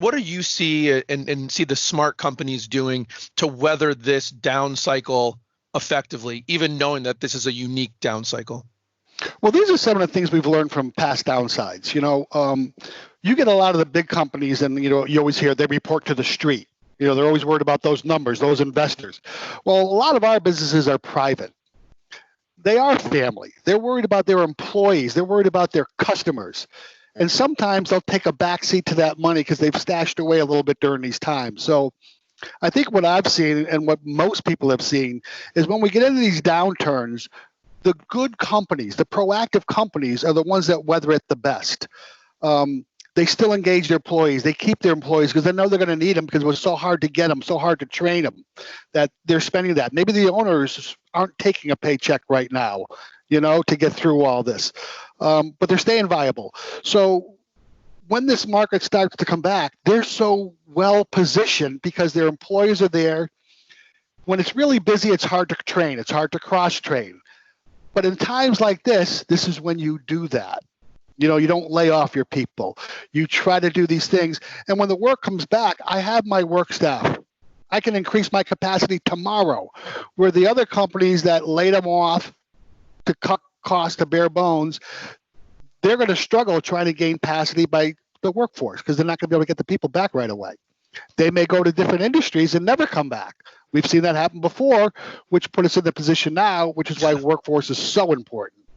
what do you see and see the smart companies doing to weather this down cycle effectively, even knowing that this is a unique down cycle? Well, these are some of the things we've learned from past downsides. You get a lot of the big companies, and you always hear they report to the street. They're always worried about those numbers, those investors. Well, a lot of our businesses are private. They are family. They're worried about their employees. They're worried about their customers. And sometimes they'll take a backseat to that money because they've stashed away a little bit during these times. So I think what I've seen and what most people have seen is when we get into these downturns, the good companies, the proactive companies are the ones that weather it the best. They still engage their employees. They keep their employees because they know they're going to need them because it was so hard to get them, so hard to train them, that they're spending that. Maybe the owners aren't taking a paycheck right now, to get through all this. But they're staying viable. So when this market starts to come back, they're so well positioned because their employees are there. When it's really busy, it's hard to train. It's hard to cross-train. But in times like this is when you do that. You don't lay off your people. You try to do these things. And when the work comes back, I have my work staff. I can increase my capacity tomorrow, where the other companies that laid them off to cut costs to bare bones, they're going to struggle trying to gain capacity by the workforce because they're not going to be able to get the people back right away. They may go to different industries and never come back. We've seen that happen before, which put us in the position now, which is why workforce is so important.